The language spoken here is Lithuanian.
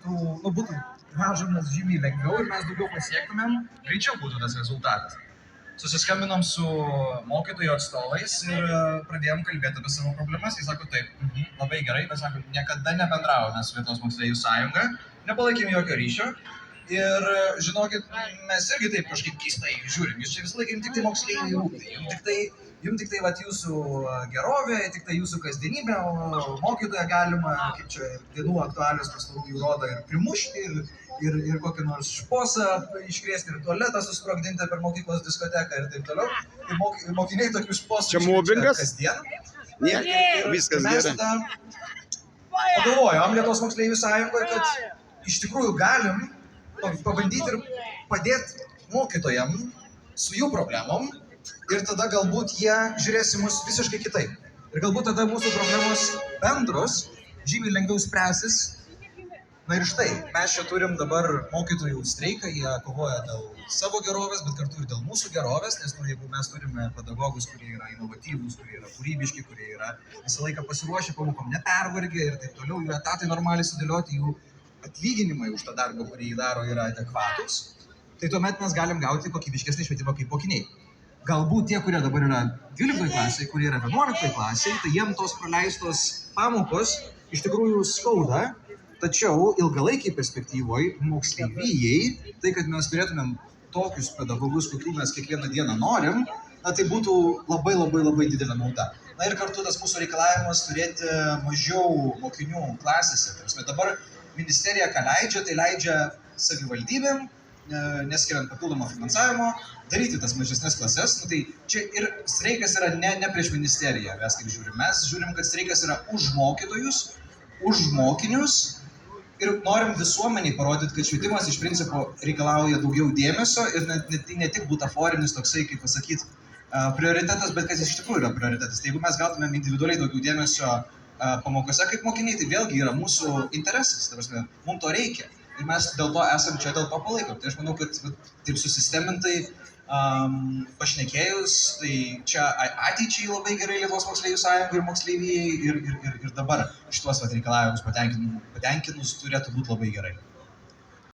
būtų vežamas žymiai lengviau ir mes daugiau pasiektumėm, greičiau būtų tas rezultatas. Susiskambinom su mokytojų atstovais ir pradėjom kalbėti apie savo problemas. Jis sako, taip, labai gerai, bet sako, niekada nebendravome su Lietuvos moksleivių sąjunga, nepalaikėm jokio ryšio. Ir žinokit, mes irgi taip kažkaip keistai žiūrim, jūs čia visą laiką jums tik tai moksleiviai rūpi, jums tik tai vat, jūsų gerovė, tik tai jūsų kasdienybė, o mokytoją galima, kaip čia dienų aktualios paslaugų rodo, ir primušti, ir kokį nors šposą iškrėsti, ir tualetą susprogdinti per mokyklos diskoteką ir taip toliau. Ir mokiniai tokių šposų iškrėčia kasdien. Ne, viskas gerai. Pagalvojom Lietuvos moksleivių sąjungoje, kad iš tikrųjų galim pabandyti ir padėti mokytojam su jų problemom ir tada galbūt jie žiūrės į mus visiškai kitaip. Ir galbūt tada mūsų problemos bendros žymiai lengviau spręsis. Na ir štai, mes čia turim dabar mokytojų streiką, jie kovoja dėl savo gerovės, bet kartu ir dėl mūsų gerovės, nes jeigu mes turime pedagogus, kurie yra inovatyvūs, kurie yra kūrybiški, kurie yra visą laiką pasiruošę pamokom, nepervargę ir taip toliau, jų etatai normaliai sudėlioti, jų atlyginimai už tą darbą, kurį jį daro, yra adekvatus, tai tuomet mes galim gauti kokybiškesnį švietimą kaip mokiniai. Galbūt tie, kurie dabar yra 12 klasiai, kurie yra 11 klasiai, tai jiem tos praleistos pamokos iš tikrųjų skauda, tačiau ilgalaikiai perspektyvoje moksleivijai, tai kad mes turėtumėm tokius pedagogus, kokių mes kiekvieną dieną norim, na tai būtų labai didelė nauda. Na ir kartu tas mūsų reikalavimas turėti mažiau mokinių klasėse. Dabar ministerija ką leidžia, tai leidžia savivaldybėm, neskiriant papildomo finansavimo, daryti tas mažesnės klases. Tai čia ir streikas yra ne prieš ministeriją, mes kaip žiūrim. Mes žiūrim, kad streikas yra už mokytojus, už mokinius ir norim visuomeniai parodyti, kad švietimas iš principo reikalauja daugiau dėmesio ir ne tik butaforinis toksai, kaip pasakyti, prioritetas, bet kad jis iš tikrųjų yra prioritetas. Tai jeigu mes gautumėm individualiai daugiau dėmesio pamokose kaip mokiniai, tai vėlgi yra mūsų interesas, mums to reikia ir mes dėl to esam čia, dėl to palaikom. Tai aš manau, kad taip susistemintai pašnekėjus, tai čia ateičiai labai gerai Lietuvos moksleivių sąjungai ir moksleivijai ir dabar šitos reikalavimus patenkinus turėtų būti labai gerai.